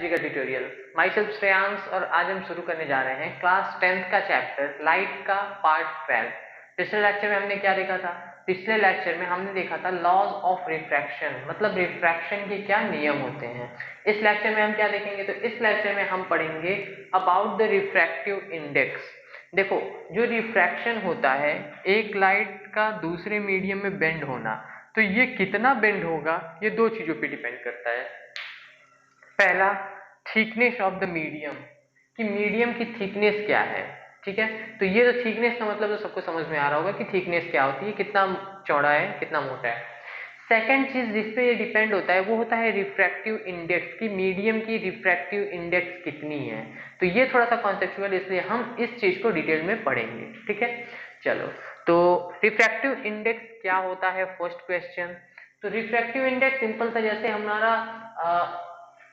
का tutorial. My self Shreyansh और आज हम शुरू करने जा रहे हैं क्लास 10th का चैप्टर लाइट का पार्ट 12। पिछले लेक्चर में हमने क्या देखा था? पिछले लेक्चर में हमने देखा था लॉज ऑफ रिफ्रैक्शन, मतलब रिफ्रैक्शन के क्या नियम होते हैं। इस लेक्चर में हम क्या देखेंगे? तो इस लेक्चर में हम पढ़ेंगे अबाउट द रिफ्रैक्टिव इंडेक्स। देखो, जो रिफ्रैक्शन होता है, एक लाइट का दूसरे मीडियम में बेंड होना, तो ये कितना बेंड होगा ये दो चीजों पे डिपेंड करता है। पहला, थिकनेस ऑफ द मीडियम, कि मीडियम की थिकनेस क्या है। ठीक है, तो ये जो थिकनेस का मतलब तो सबको समझ में आ रहा होगा कि थिकनेस क्या होती है, कितना चौड़ा है, कितना मोटा है। सेकंड चीज जिस पे ये डिपेंड होता है वो होता है रिफ्रैक्टिव इंडेक्स, की मीडियम की रिफ्रैक्टिव इंडेक्स कितनी है। तो ये थोड़ा सा कॉन्सेप्चुअल, इसलिए हम इस चीज को डिटेल में पढ़ेंगे। ठीक है, चलो, तो रिफ्रैक्टिव इंडेक्स क्या होता है, फर्स्ट क्वेश्चन। तो रिफ्रैक्टिव इंडेक्स सिंपल सा, जैसे हमारा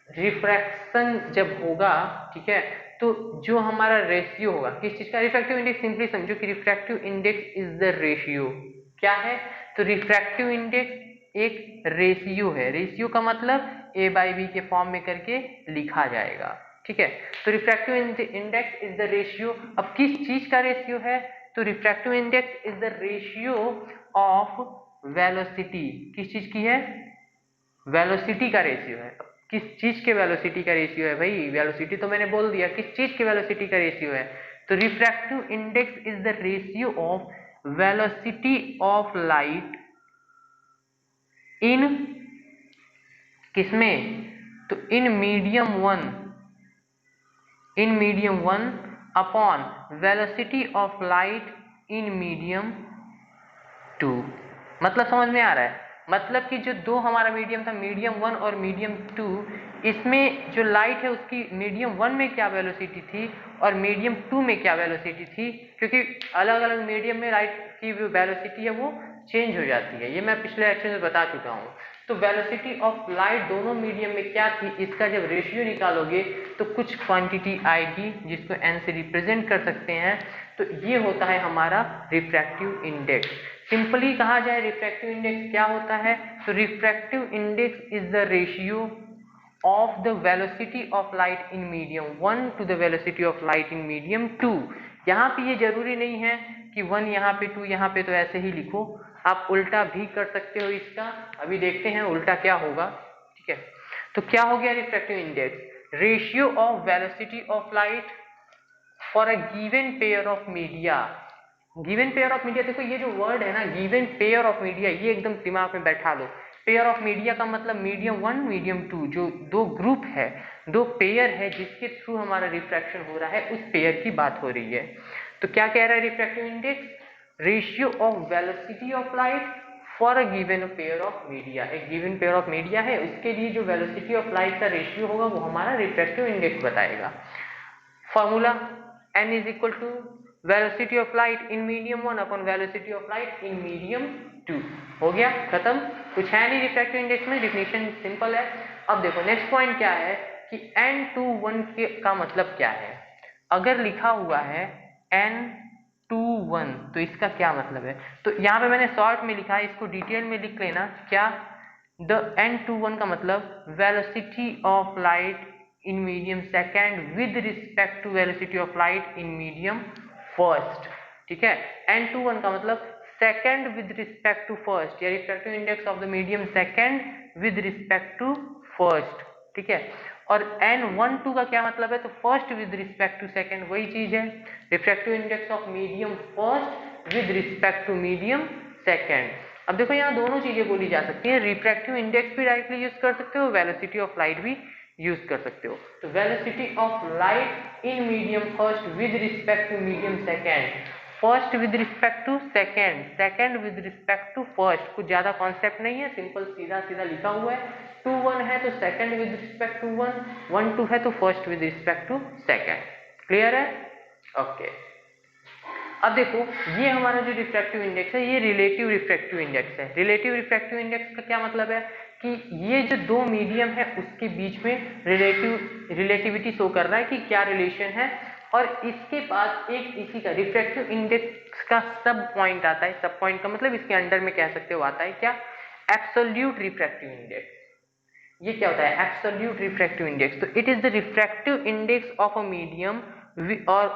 रिफ्रैक्शन जब होगा, ठीक है, तो जो हमारा रेशियो होगा किस चीज का, रिफ्रैक्टिव इंडेक्स सिंपली समझो कि refractive index is the ratio. क्या है? तो रिफ्रैक्टिव इंडेक्स एक रेशियो है। रेशियो का मतलब a/b के फॉर्म में करके लिखा जाएगा। ठीक है, तो refractive index is the ratio. अब किस चीज का रेशियो है? तो refractive index is the ratio of velocity. किस चीज की है? वेलोसिटी का रेशियो है। किस चीज के वेलोसिटी का रेशियो है भाई? वेलोसिटी तो मैंने बोल दिया, किस चीज के वेलोसिटी का रेशियो है। तो refractive index is the ratio of velocity of light इन किसमें? तो in medium one upon velocity of light in medium 2। मतलब समझ में आ रहा है? मतलब कि जो दो हमारा मीडियम था, मीडियम 1 और मीडियम 2, इसमें जो लाइट है उसकी मीडियम 1 में क्या वेलोसिटी थी और मीडियम 2 में क्या वेलोसिटी थी, क्योंकि अलग अलग मीडियम में लाइट की जो वेलोसिटी है वो चेंज हो जाती है। ये मैं पिछले लेक्चर में बता चुका हूँ। तो वेलोसिटी ऑफ लाइट दोनों मीडियम में क्या थी, इसका जब रेशियो निकालोगे तो कुछ क्वांटिटी आएगी जिसको n से रिप्रेजेंट कर सकते हैं। तो ये होता है हमारा रिफ्रैक्टिव इंडेक्स। सिंपली कहा जाए रिफ्रैक्टिव इंडेक्स क्या होता है, तो refractive index is the ratio of the velocity of light in medium 1 to the velocity of light in medium 2। यहाँ पे ये जरूरी नहीं है कि 1 यहाँ पे 2 यहाँ पे, तो ऐसे ही लिखो, आप उल्टा भी कर सकते हो इसका। अभी देखते हैं उल्टा क्या होगा। ठीक है, तो क्या हो गया refractive index? Ratio of velocity of light for a given pair of media. Given pair of media, देखो ये जो वर्ड है ना, गिवन पेयर ऑफ मीडिया, ये एकदम दिमाग में बैठा लो। पेयर ऑफ मीडिया का मतलब मीडियम 1 मीडियम 2, जो दो ग्रुप है, दो पेयर है जिसके थ्रू हमारा रिफ्रैक्शन हो रहा है, उस पेयर की बात हो रही है। तो क्या कह रहा है refractive index? Ratio of velocity of light for a given pair of media. एक गिवन पेयर ऑफ मीडिया है, उसके लिए जो वेलोसिटी ऑफ लाइट का रेशियो होगा वो हमारा रिफ्रैक्टिव इंडेक्स बताएगा। Formula n is equal to velocity of light in medium 1 upon velocity of light in medium 2। हो गया, खत्म। कुछ है नहीं रिफ्रैक्टिव इंडेक्स में, डिफिनीशन सिंपल है। अब देखो नेक्स्ट पॉइंट क्या है कि n21 का मतलब क्या है। अगर लिखा हुआ है n21 तो इसका क्या मतलब है? तो यहाँ पे मैंने शॉर्ट में लिखा है, इसको डिटेल में लिख लेना। क्या? द n21 का मतलब velocity of light in medium second with respect to velocity of light in medium first। ठीक है, n21 का मतलब second with respect to first, या refractive index of the medium second with respect to first। ठीक है, और n12 का क्या मतलब है? तो first with respect to second, वही चीज है, refractive index of medium first with respect to medium second। अब देखो यहाँ दोनों चीजें बोली जा सकती है, रिफ्रैक्टिव इंडेक्स भी डायरेक्टली यूज कर सकते हो, वेलोसिटी ऑफ लाइट भी यूज कर सकते हो। तो velocity of light in medium first with respect to medium second, first with respect to second, second with respect to first. कुछ ज्यादा कॉन्सेप्ट नहीं है, सिंपल सीधा सीधा लिखा हुआ है। 2 1 है तो सेकेंड विद रिस्पेक्ट टू 1, 1 2 है तो first with respect to second. Clear है? ओके। अब देखो ये हमारा जो रिफ्रैक्टिव इंडेक्स है, ये रिलेटिव रिफ्रैक्टिव इंडेक्स है। रिलेटिव रिफ्रैक्टिव इंडेक्स का क्या मतलब है कि ये जो दो मीडियम है उसके बीच में रिलेटिविटी शो कर रहा है कि क्या रिलेशन है। और इसके बाद एक इसी का रिफ्रैक्टिव इंडेक्स का सब पॉइंट आता है। सब पॉइंट का मतलब इसके अंडर में कह सकते हो आता है क्या? Absolute refractive index. ये क्या होता है, एब्सोल्यूट रिफ्रैक्टिव इंडेक्स। तो it is the refractive index of a medium और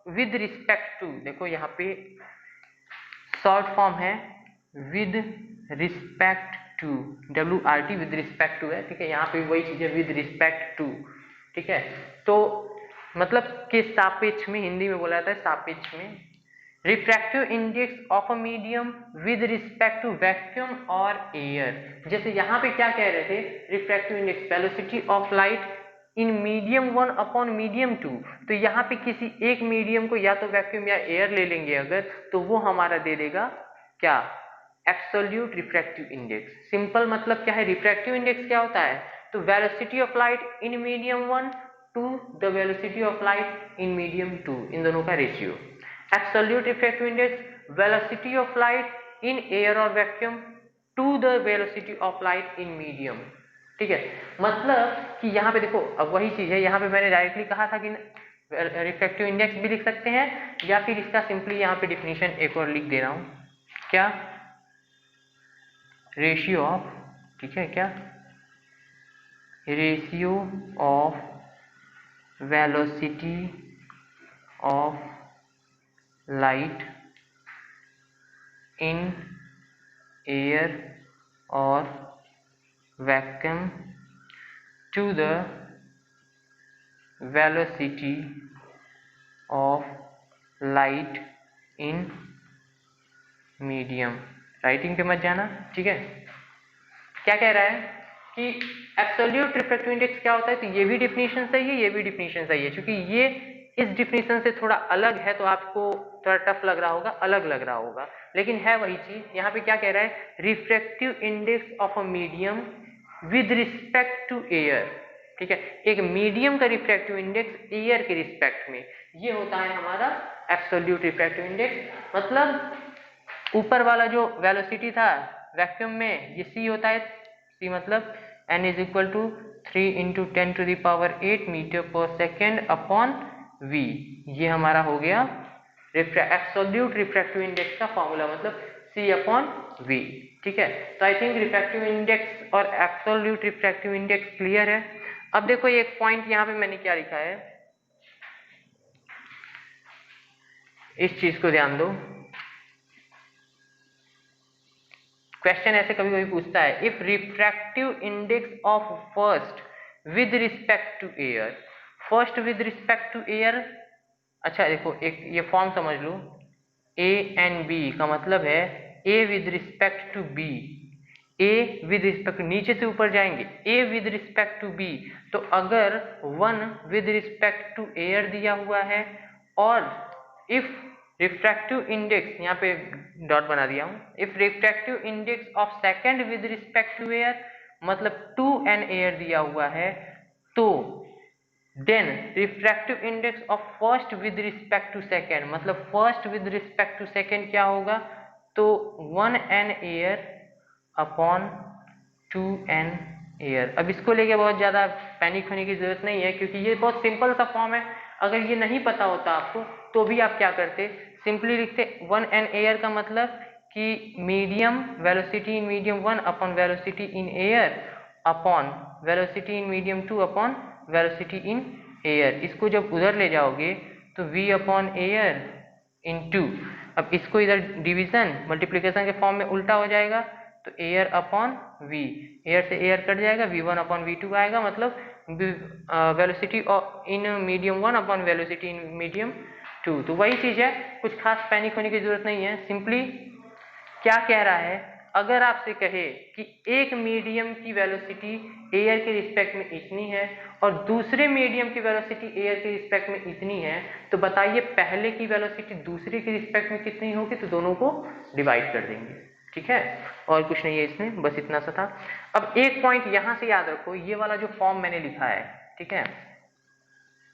विद रिस्पेक्ट टू, देखो यहाँ पे शॉर्ट फॉर्म है with respect to, WRT with respect to है, ठीक है, यहाँ पे वही चीज है विद रिस्पेक्ट टू, ठीक है। तो मतलब के सापेक्ष में, हिंदी में बोला जाता है सापेक्ष में, refractive index of a medium with respect to vacuum और एयर। जैसे यहाँ पे क्या कह रहे थे, refractive index velocity of light in medium 1 upon medium 2, तो यहाँ पे किसी एक मीडियम को या तो वैक्यूम या एयर ले लेंगे अगर, तो वो हमारा दे देगा क्या, एब्सोल्यूट रिफ्रैक्टिव इंडेक्स। सिंपल मतलब क्या है, रिफ्रैक्टिव इंडेक्स क्या होता है, तो velocity of light in medium 1 to the velocity of light in medium 2, इन दोनों का ratio. Absolute refractive index velocity of light in air और vacuum to the velocity of light in medium, ठीक है। मतलब कि यहाँ पे देखो, अब वही चीज है, यहाँ पे मैंने डायरेक्टली कहा था कि रिफ्रैक्टिव इंडेक्स भी लिख सकते हैं, या फिर इसका सिंपली यहाँ पे डिफिनीशन एक और लिख दे रहा हूँ, क्या, रेशियो ऑफ, ठीक है, क्या, ratio of velocity of light in air और vacuum to the velocity of light in medium. Writing पे मत जाना, ठीक है। क्या कह रहा है कि एब्सोल्यूट रिफ्रैक्टिव इंडेक्स क्या होता है, तो ये भी डिफिनीशन सही है, ये भी डिफिनीशन सही है, क्योंकि ये इस डिफिनीशन से थोड़ा अलग है, तो आपको थोड़ा टफ लग रहा होगा, अलग लग रहा होगा, लेकिन है वही चीज। यहाँ पे क्या कह रहा है, refractive index of a medium with respect to air, ठीक है, एक मीडियम का रिफ्रैक्टिव इंडेक्स एयर के रिस्पेक्ट में, ये होता है हमारा एब्सोल्यूट रिफ्रैक्टिव इंडेक्स। मतलब ऊपर वाला जो वेलोसिटी था वैक्यूम में, ये c होता है, c मतलब n is equal to 3 into 10⁸ meter per second upon v, ये हमारा हो गया एब्सोल्यूट रिफ्रैक्टिव इंडेक्स का फॉर्मूला, मतलब c अपॉन v, ठीक है। तो आई थिंक रिफ्रैक्टिव इंडेक्स और एब्सोल्यूट रिफ्रैक्टिव इंडेक्स क्लियर है। अब देखो एक पॉइंट यहाँ पे मैंने क्या लिखा है, इस चीज को ध्यान दो। क्वेश्चन ऐसे कभी कभी पूछता है, if refractive index of first with respect to air, first with respect to air, अच्छा देखो एक ये फॉर्म समझ लो, ए एंड बी का मतलब है A with respect to B, A with respect, नीचे से ऊपर जाएंगे, A with respect to B, तो अगर 1 विद रिस्पेक्ट टू एयर दिया हुआ है, और इफ रिफ्रैक्टिव इंडेक्स, यहाँ पे डॉट बना दिया हूं, if refractive index of second with respect to air, मतलब 2 एंड एयर दिया हुआ है, तो then refractive index of first with respect to second, मतलब first with respect to second क्या होगा, तो 1 n air upon 2 n air. अब इसको लेके बहुत ज्यादा पैनिक होने की जरूरत नहीं है, क्योंकि ये बहुत सिंपल सा फॉर्म है। अगर ये नहीं पता होता आपको तो भी आप क्या करते, सिंपली लिखते 1 एन एयर का मतलब कि medium velocity in medium 1 upon velocity in air upon velocity in medium 2 upon velocity in air. इसको जब उधर ले जाओगे तो v अपॉन एयर इन 2, अब इसको इधर डिवीजन मल्टीप्लिकेशन के फॉर्म में उल्टा हो जाएगा, तो एयर अपॉन v, एयर से एयर कट जाएगा, v1 अपॉन v2 आएगा, मतलब वेलोसिटी इन मीडियम 1 अपॉन वेलोसिटी इन मीडियम 2। तो वही चीज है, कुछ खास पैनिक होने की जरूरत नहीं है। सिंपली क्या कह रहा है, अगर आपसे कहे कि एक मीडियम की वेलोसिटी एयर के रिस्पेक्ट में इतनी है और दूसरे मीडियम की वेलोसिटी एयर के रिस्पेक्ट में इतनी है, तो बताइए पहले की वेलोसिटी दूसरे के रिस्पेक्ट में कितनी होगी, तो दोनों को डिवाइड कर देंगे, ठीक है। और कुछ नहीं है इसमें, बस इतना सा था। अब एक पॉइंट यहां से याद रखो, ये वाला जो फॉर्म मैंने लिखा है, ठीक है,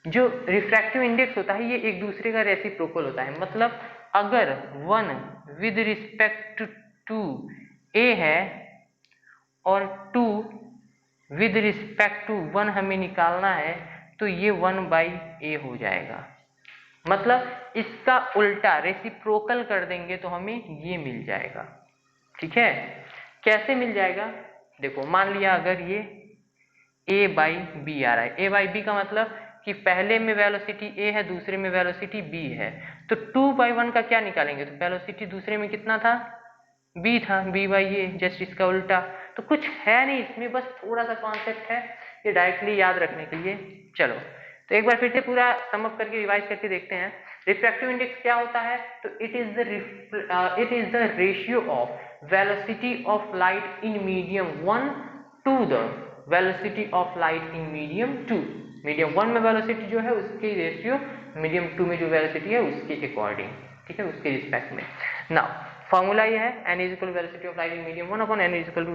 जो रिफ्रैक्टिव इंडेक्स होता है ये एक दूसरे का रेसिप्रोकल होता है। मतलब अगर 1 विद रिस्पेक्ट टू ए है और 2 विद रिस्पेक्ट टू 1 हमें निकालना है, तो ये 1/a हो जाएगा। मतलब इसका उल्टा रेसिप्रोकल कर देंगे तो हमें ये मिल जाएगा, ठीक है। कैसे मिल जाएगा, देखो मान लिया अगर ये ए बाई बी आ रहा है। ए बाई बी का मतलब कि पहले में वेलोसिटी ए है, दूसरे में वेलोसिटी बी है, तो 2/1 का क्या निकालेंगे, तो वेलोसिटी दूसरे में कितना था, बी था, बी बाई ए, जस्ट इसका उल्टा। तो कुछ है नहीं इसमें, बस थोड़ा सा कॉन्सेप्ट है, ये डायरेक्टली याद रखने के लिए। चलो तो एक बार फिर से पूरा सम अप करके रिवाइज करके देखते हैं। रिफ्रैक्टिव इंडेक्स क्या होता है, तो it is the ratio of velocity of light in medium 1 to the velocity of light in medium 2। Medium 1 में वेलोसिटी जो है उसकी रेशियो मीडियम 2 में जो वेलोसिटी है उसके अकॉर्डिंग, ठीक है, उसके रिस्पेक्ट में। नाउ फॉर्मूला ये है, n is equal to velocity of light in medium 1 upon n is equal to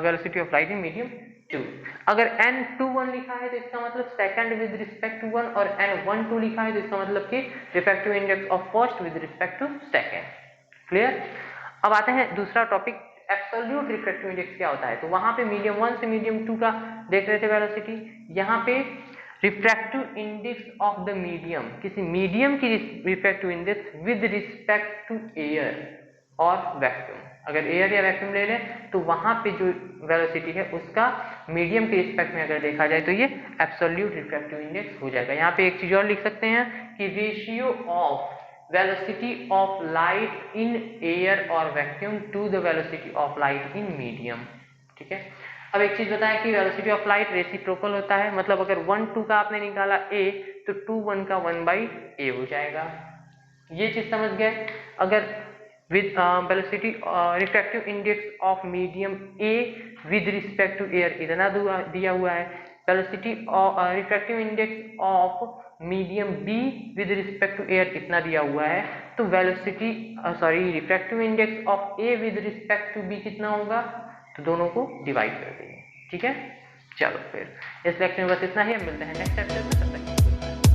velocity of light in medium 2। अगर n21 लिखा है तो इसका मतलब सेकंड विद रिस्पेक्ट टू 1, और n12 लिखा है तो इसका मतलब कि refractive index of first with respect to second. Clear. अब आते हैं दूसरा टॉपिक, एब्सोल्यूट रिफ्रैक्टिव इंडेक्स क्या होता है। तो वहां पे मीडियम 1 से मीडियम 2 का देख रहे थे वेलोसिटी, यहाँ पे refractive index of the medium, किसी मीडियम की refractive index with respect to air और वैक्यूम। अगर एयर या वैक्यूम ले लें तो वहां पे जो वेलोसिटी है उसका मीडियम के रिस्पेक्ट में अगर देखा जाए तो ये एब्सोल्यूट रिफ्रैक्टिव इंडेक्स हो जाएगा। यहाँ पे एक चीज और लिख सकते हैं कि ratio of velocity of light in air और vacuum to the velocity of light in medium, ठीक है। अब एक चीज बताया कि वेलोसिटी ऑफ लाइट रेसिप्रोकल होता है, मतलब अगर 1 2 का आपने निकाला a तो 2 1 का 1 बाई a हो जाएगा। ये चीज समझ गए। अगर with velocity refractive index of medium A with respect to air इतना दिया हुआ है, velocity refractive index of medium B with respect to air इतना दिया हुआ है, तो velocity refractive index of A with respect to B कितना होगा, तो दोनों को डिवाइड कर देंगे, ठीक है। चलो फिर इस लेक्चर में बस इतना ही, हम मिलते हैं नेक्स्ट लेक्चर में, तब तक